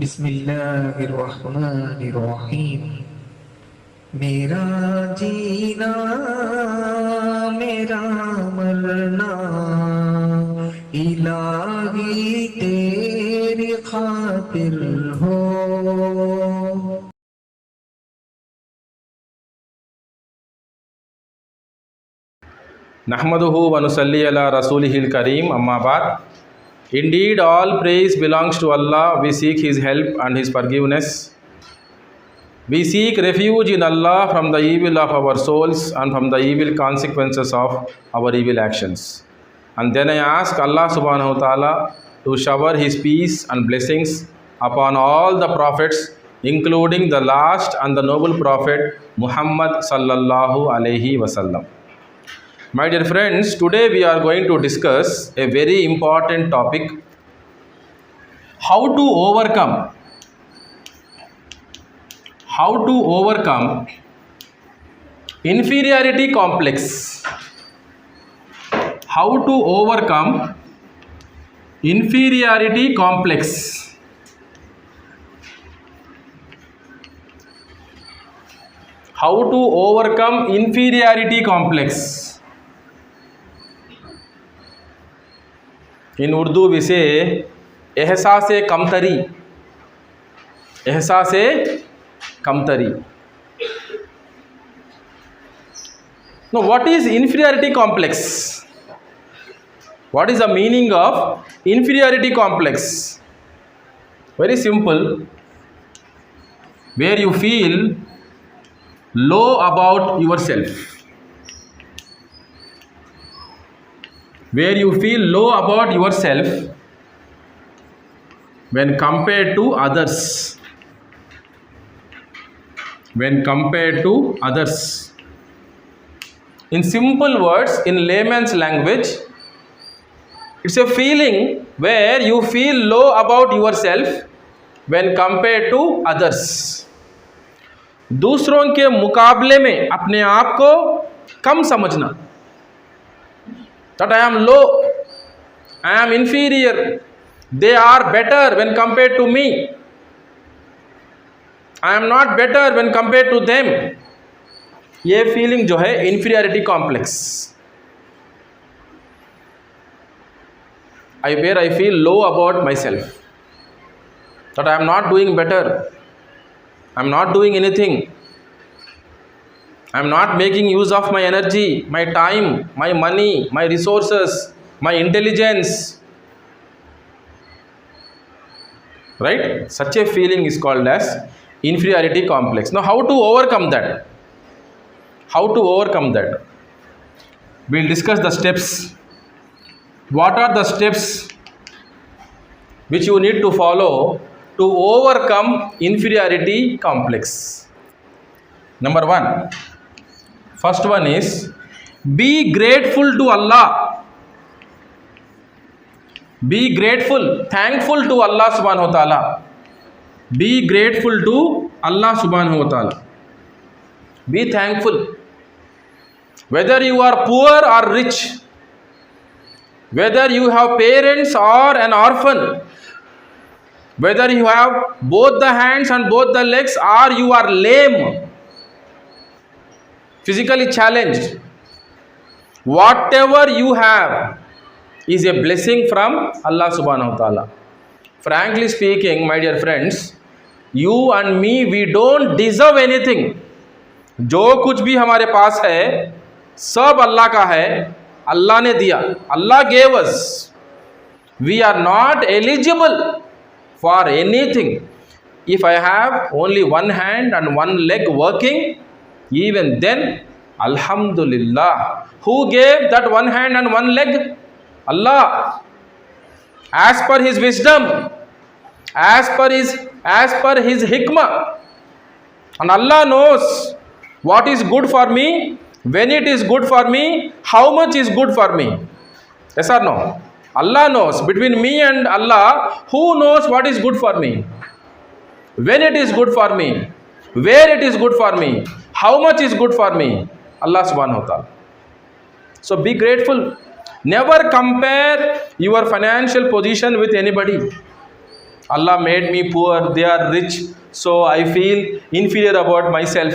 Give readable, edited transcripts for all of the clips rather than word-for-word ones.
बिस्मिल्लाहिर्रहमानिर्रहीम। मेरा जीना मेरा मरना इलाही तेरी खातिर हो। नहमदुहु व नुसल्ली अला रसूलिहिल-करीम, अम्मा बाद. Indeed, all praise belongs to Allah. We seek His help and His forgiveness. We seek refuge in Allah from the evil of our souls and from the evil consequences of our evil actions. And then I ask Allah subhanahu wa ta'ala to shower His peace and blessings upon all the prophets, including the last and the noble prophet Muhammad sallallahu alayhi wasallam. My dear friends, today we are going to discuss a very important topic: how to overcome inferiority complex. How to overcome inferiority complex. How to overcome inferiority complex. In Urdu we say 𝗕HS 𝗕HS। Now, what is inferiority complex? What is the meaning of inferiority complex? Very simple. Where you feel low about yourself. Where you feel low about yourself when compared to others. When compared to others. In simple words, in layman's language, it's a feeling where you feel low about yourself when compared to others. दूसरों के मुकाबले में अपने आप को कम समझना. That I am low, I am inferior, they are better when compared to me, I am not better when compared to them. ये feeling जो है inferiority complex. Where I feel low about myself, that I am not doing better, I am not doing anything, I am not making use of my energy, my time, my money, my resources, my intelligence. Right? Such a feeling is called as inferiority complex. Now, how to overcome that? How to overcome that? We'll discuss the steps. What are the steps which you need to follow to overcome inferiority complex? Number one. First one is, be grateful to Allah. Be grateful, thankful to Allah subhanahu wa ta'ala. Be grateful to Allah subhanahu wa ta'ala. Be thankful. Whether you are poor or rich, whether you have parents or an orphan, whether you have both the hands and both the legs or you are lame, physically challenged, whatever you have is a blessing from Allah subhanahu wa ta'ala. Frankly speaking, my dear friends, you and me, we don't deserve anything. जो कुछ भी हमारे पास है सब अल्लाह का है, अल्लाह ने दिया. Allah gave us. We are not eligible for anything. If I have only one hand and one leg working, even then, Alhamdulillah. Who gave that one hand and one leg? Allah. As per His wisdom, as per His hikmah. And Allah knows what is good for me, when it is good for me, how much is good for me. Yes or no? Allah knows. Between me and Allah, who knows what is good for me? When it is good for me, where it is good for me, how much is good for me? Allah subhanahu wa ta'ala. So be grateful. Never compare your financial position with anybody. Allah made me poor, they are rich, so I feel inferior about myself.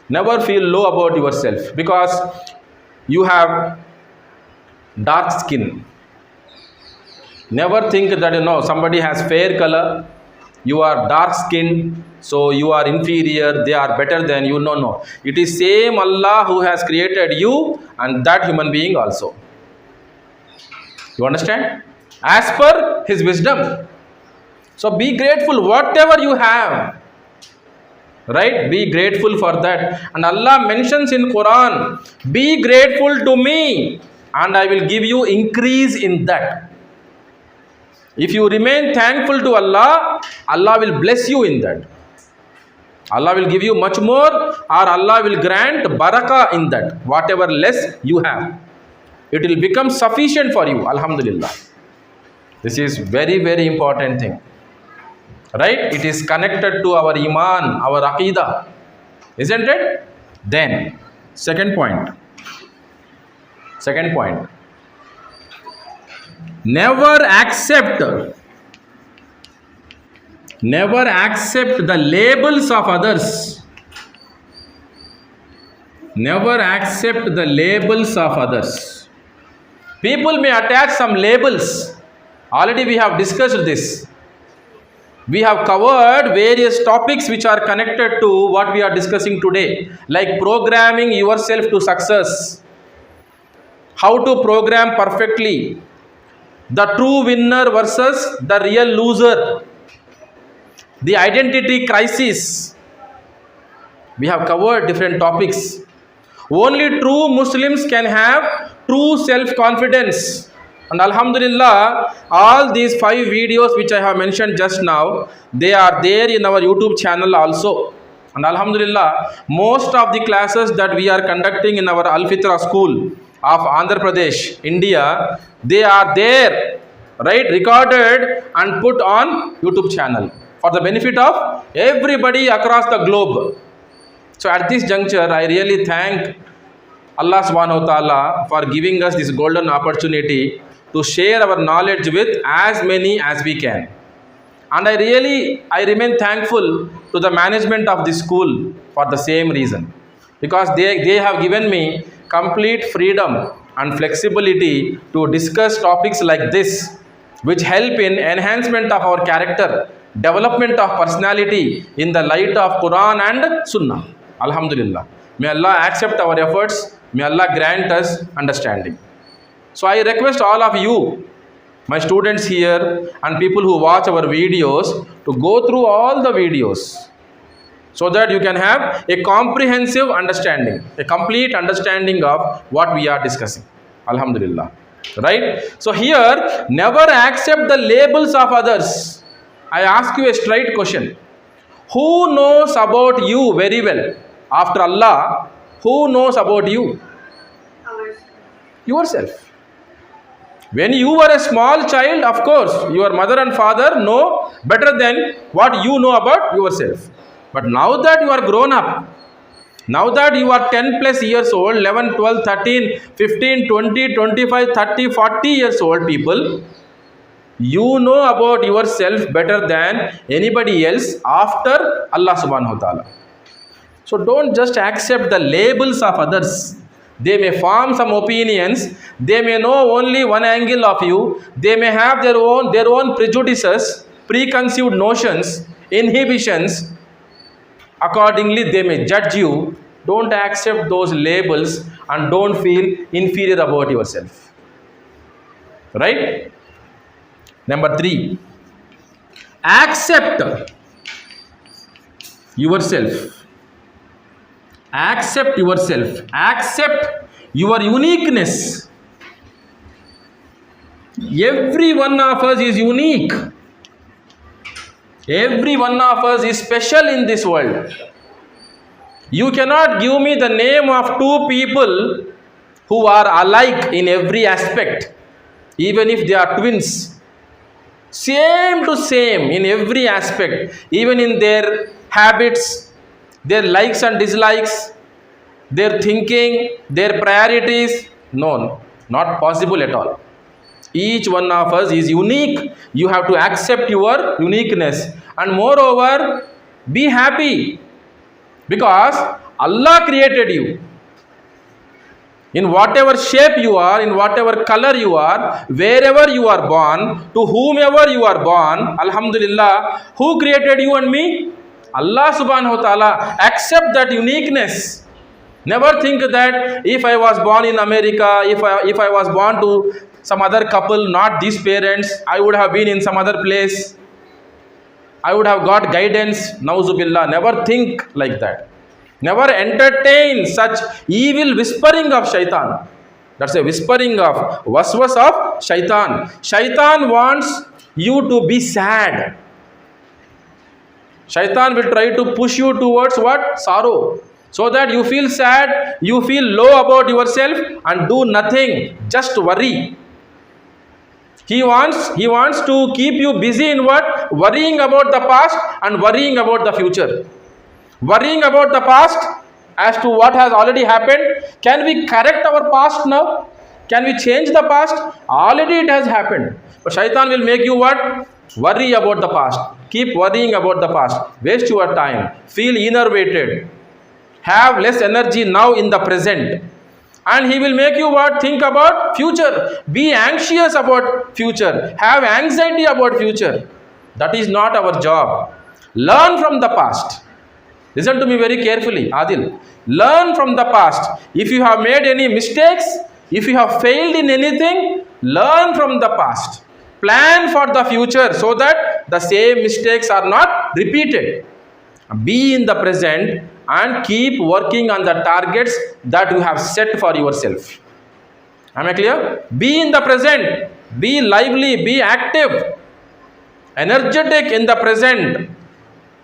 Never feel low about yourself because you have dark skin. Never think that somebody has fair color, you are dark skinned, so you are inferior, they are better than you. No. It is same Allah who has created you and that human being also. You understand? As per His wisdom. So be grateful whatever you have. Right? Be grateful for that. And Allah mentions in Quran, be grateful to me and I will give you increase in that. If you remain thankful to Allah, Allah will bless you in that. Allah will give you much more, or Allah will grant barakah in that. Whatever less you have, it will become sufficient for you. Alhamdulillah. This is very, very important thing. Right? It is connected to our iman, our aqidah. Isn't it? Then, second point. Never accept the labels of others. Never accept the labels of others. People may attach some labels. Already we have discussed this. We have covered various topics which are connected to what we are discussing today, like programming yourself to success, how to program perfectly, the true winner versus the real loser, the identity crisis. We have covered different topics. Only true Muslims can have true self-confidence. And Alhamdulillah, all these 5 videos which I have mentioned just now, they are there in our YouTube channel also. And Alhamdulillah, most of the classes that we are conducting in our 𝗕ص school of Andhra Pradesh, India, they are there, right, recorded and put on YouTube channel for the benefit of everybody across the globe. So at this juncture, I really thank Allah subhanahu wa ta'ala for giving us this golden opportunity to share our knowledge with as many as we can. And I remain thankful to the management of this school for the same reason, because they have given me complete freedom and flexibility to discuss topics like this, which help in enhancement of our character, development of personality in the light of Quran and Sunnah. Alhamdulillah. May Allah accept our efforts. May Allah grant us understanding. So I request all of you, my students here and people who watch our videos, to go through all the videos so that you can have a comprehensive understanding, a complete understanding of what we are discussing. Alhamdulillah. Right? So here, never accept the labels of others. I ask you a straight question. Who knows about you very well? After Allah, who knows about you? Yourself. When you were a small child, of course, your mother and father know better than what you know about yourself. But now that you are grown up, now that you are 10 plus years old, 11, 12, 13, 15, 20, 25, 30, 40 years old people, you know about yourself better than anybody else after Allah subhanahu wa ta'ala. So don't just accept the labels of others. They may form some opinions, they may know only one angle of you, they may have their own prejudices, preconceived notions, inhibitions. Accordingly, they may judge you. Don't accept those labels and don't feel inferior about yourself. Right? Number 3, accept yourself. Accept yourself. Accept your uniqueness. Every one of us is unique. Every one of us is special in this world. You cannot give me the name of 2 people who are alike in every aspect, even if they are twins. Same to same in every aspect, even in their habits, their likes and dislikes, their thinking, their priorities. No, not possible at all. Each one of us is unique. You have to accept your uniqueness. And moreover, be happy because Allah created you. In whatever shape you are, in whatever color you are, wherever you are born, to whomever you are born, Alhamdulillah, who created you and me? Allah subhanahu wa ta'ala. Accept that uniqueness. Never think that if I was born in America, if I was born to some other couple, not these parents, I would have been in some other place. I would have got guidance. Nauzubillah. Never think like that. Never entertain such evil whispering of shaitan. That's a whispering of waswas of shaitan. Shaitan wants you to be sad. Shaitan will try to push you towards what? Sorrow. So that you feel sad, you feel low about yourself and do nothing. Just worry. He wants to keep you busy in what? Worrying about the past and worrying about the future. Worrying about the past as to what has already happened. Can we correct our past now? Can we change the past? Already it has happened. But shaitan will make you what? Worry about the past. Keep worrying about the past. Waste your time. Feel enervated. Have less energy now in the present. And he will make you what? Think about future. Be anxious about future. Have anxiety about future. That is not our job. Learn from the past. Listen to me very carefully, Adil. Learn from the past. If you have made any mistakes, if you have failed in anything, learn from the past. Plan for the future so that the same mistakes are not repeated. Be in the present and keep working on the targets that you have set for yourself. Am I clear? Be in the present. Be lively. Be active. Energetic in the present.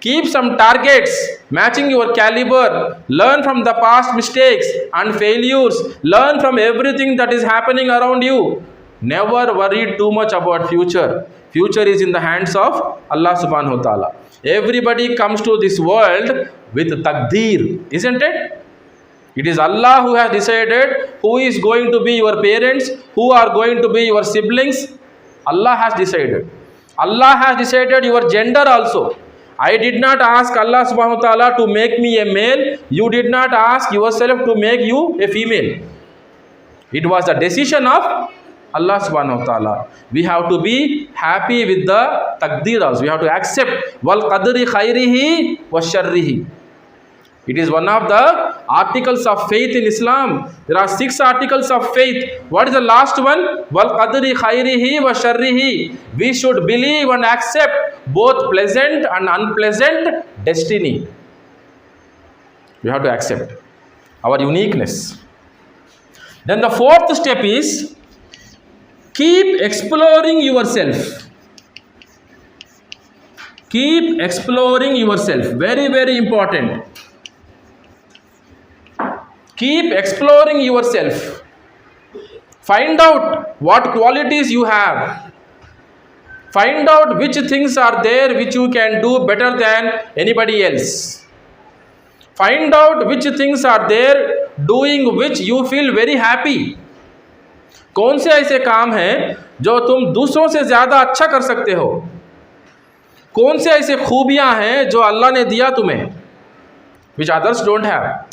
Keep some targets matching your caliber. Learn from the past mistakes and failures. Learn from everything that is happening around you. Never worry too much about future. Future is in the hands of Allah subhanahu wa ta'ala. Everybody comes to this world with taqdeer, isn't it? It is Allah who has decided who is going to be your parents, who are going to be your siblings. Allah has decided. Allah has decided your gender also. I did not ask Allah subhanahu wa ta'ala to make me a male. You did not ask yourself to make you a female. It was the decision of Allah subhanahu wa ta'ala. We have to be happy with the taqdeer also. We have to accept 𝗲 خَيْرِهِ وَشَرِّهِ. It is one of the articles of faith in Islam. There are 6 articles of faith. What is the last one? 𝗲 خَيْرِهِ وَشَرِّهِ. We should believe and accept both pleasant and unpleasant destiny. We have to accept our uniqueness. Then the 4th step is keep exploring yourself. Keep exploring yourself. Very, very important. Keep exploring yourself. Find out what qualities you have. Find out which things are there which you can do better than anybody else. Find out which things are there doing which you feel very happy. कौन से ऐसे काम हैं जो तुम दूसरों से ज़्यादा अच्छा कर सकते हो? कौन से ऐसे खूबियाँ हैं जो अल्लाह ने दिया तुम्हें which others don't have?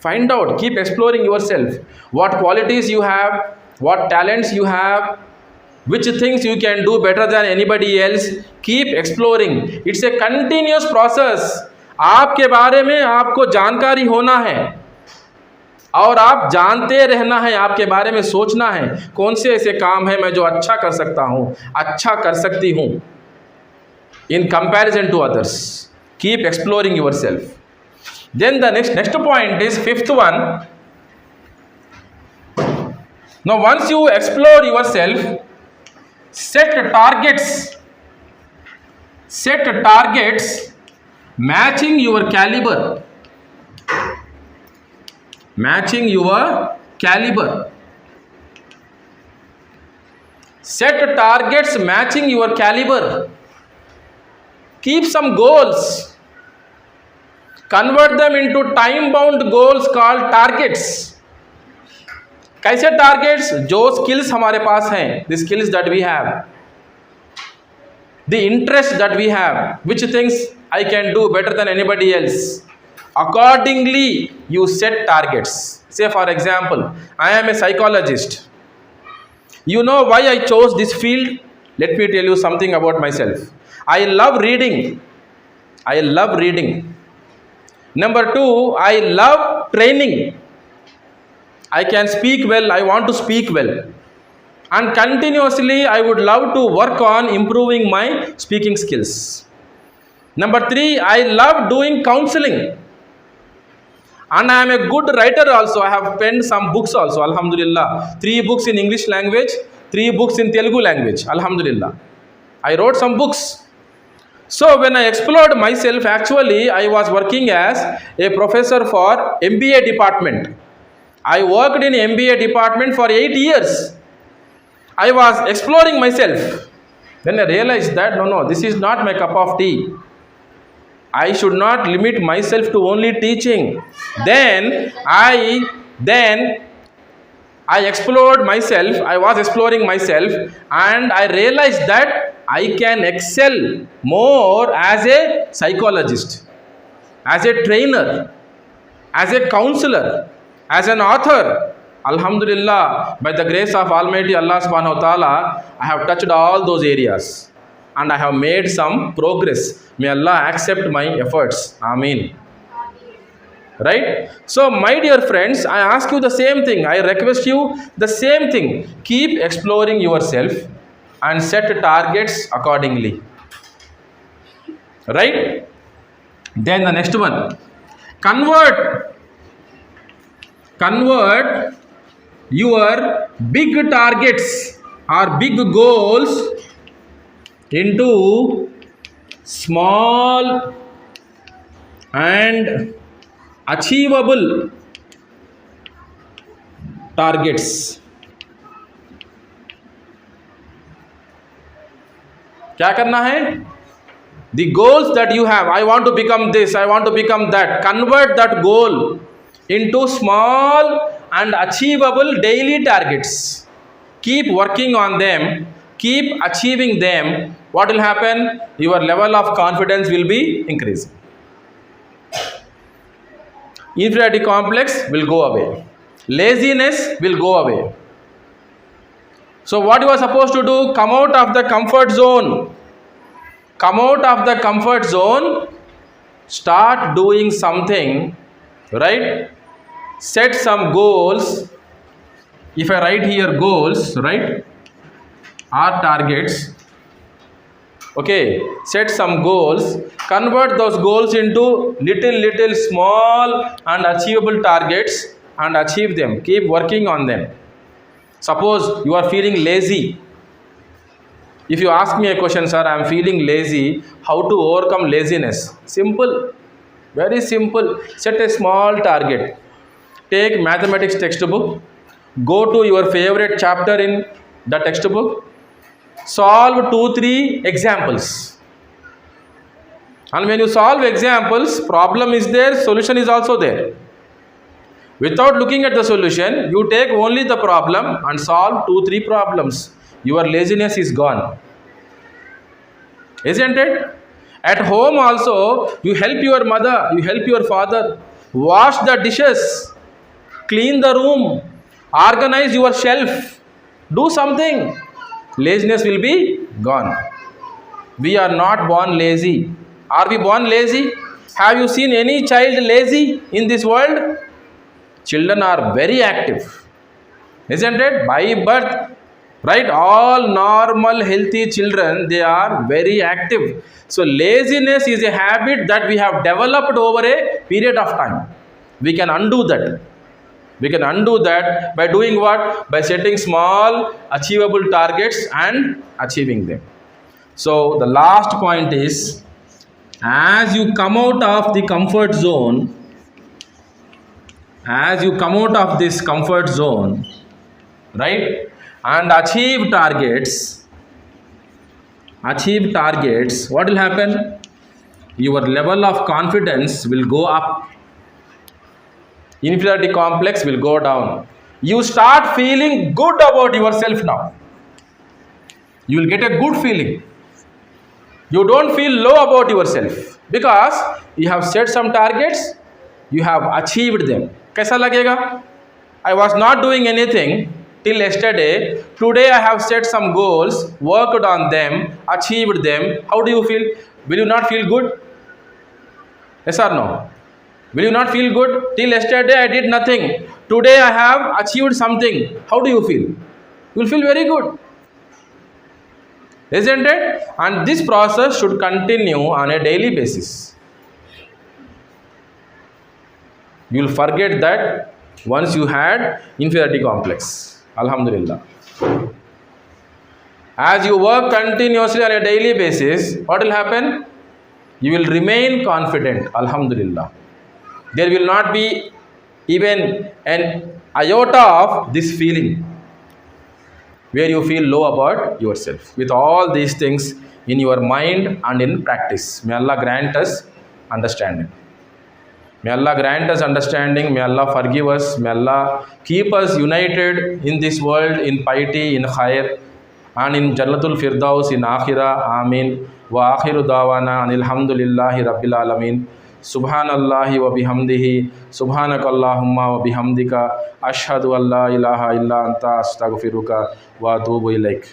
Find out, keep exploring yourself. What qualities you have, what talents you have, which things you can do better than anybody else. Keep exploring. It's a continuous process. आपके बारे में आपको जानकारी होना है और आप जानते रहना है, आपके बारे में सोचना है कौन से ऐसे काम है मैं जो अच्छा कर सकता हूँ, अच्छा कर सकती हूँ in comparison to others. Keep exploring yourself. Then the next point is 5th one. Now once you explore yourself, set targets matching your caliber. Matching your caliber. Set targets matching your caliber. Keep some goals. Convert them into time-bound goals called targets. कैसे targets? जो skills हमारे पास हैं, the skills that we have, the interest that we have, which things I can do better than anybody else. Accordingly, you set targets. Say for example, I am a psychologist. You know why I chose this field? Let me tell you something about myself. I love reading. I love reading. Number two, I love training. I can speak well, I want to speak well. And continuously, I would love to work on improving my speaking skills. Number three, I love doing counseling. And I am a good writer also. I have penned some books also, Alhamdulillah. 3 books in English language, 3 books in Telugu language, Alhamdulillah. I wrote some books. So when I explored myself, actually, I was working as a professor for MBA department. I worked in MBA department for 8 years. I was exploring myself. Then I realized that no, this is not my cup of tea. I should not limit myself to only teaching. Then I explored myself. I was exploring myself, and I realized that I can excel more as a psychologist, as a trainer, as a counselor, as an author. Alhamdulillah, by the grace of Almighty Allah subhanahu wa ta'ala, I have touched all those areas and I have made some progress. May Allah accept my efforts. Ameen. Right? So my dear friends, I ask you the same thing. I request you the same thing. Keep exploring yourself and set targets accordingly. Right? Then the next one. Convert your big targets or big goals into small and achievable targets. क्या करना है? The goals that you have, I want to become this, I want to become that. Convert that goal into small and achievable daily targets. Keep working on them, keep achieving them. What will happen? Your level of confidence will be increasing. Inferiority complex will go away. Laziness will go away. So what you are supposed to do? Come out of the comfort zone. Come out of the comfort zone. Start doing something, right? Set some goals. If I write here goals, right, or targets, okay, set some goals, convert those goals into little small and achievable targets and achieve them. Keep working on them. Suppose you are feeling lazy. If you ask me a question, sir, I am feeling lazy, how to overcome laziness? Simple, very simple. Set a small target. Take mathematics textbook, go to your favorite chapter in the textbook, solve 2-3 examples. And when you solve examples, problem is there, solution is also there. Without looking at the solution, you take only the problem and solve 2-3 problems. Your laziness is gone. Isn't it? At home also, you help your mother, you help your father, wash the dishes, clean the room, organize your shelf, do something. Laziness will be gone. We are not born lazy. Are we born lazy? Have you seen any child lazy in this world? Children are very active. Isn't it? By birth, right? All normal healthy children, they are very active. So laziness is a habit that we have developed over a period of time. We can undo that. We can undo that by doing what? By setting small achievable targets and achieving them. So the last point is, as you come out of the comfort zone, as you come out of this comfort zone, right, and achieve targets, what will happen? Your level of confidence will go up. Inferiority complex will go down. you start feeling good about yourself now. You will get a good feeling. You don't feel low about yourself because you have set some targets, you have achieved them. कैसा लगेगा? I was not doing anything till yesterday. Today I have set some goals, worked on them, achieved them. How do you feel? Will you not feel good? Yes or no? Will you not feel good? Till yesterday I did nothing. Today I have achieved something. How do you feel? You will feel very good. Isn't it? And this process should continue on a daily basis. You will forget that once you had inferiority complex. Alhamdulillah. As you work continuously on a daily basis, what will happen? You will remain confident. Alhamdulillah. There will not be even an iota of this feeling where you feel low about yourself. With all these things in your mind and in practice. May Allah grant us understanding. May Allah grant us understanding. May Allah forgive us. May Allah keep us united in this world, in piety, in khair, and in Jannatul Firdaus, in Akhirah. Ameen. Wa akhiru dawana anil hamdulillahi rabbil alamin. Subhanallahi wa bihamdihi. Subhanakallahumma wa bihamdika. Ashhadu an la ilaha illa anta astaghfiruka wa atubu ilaik.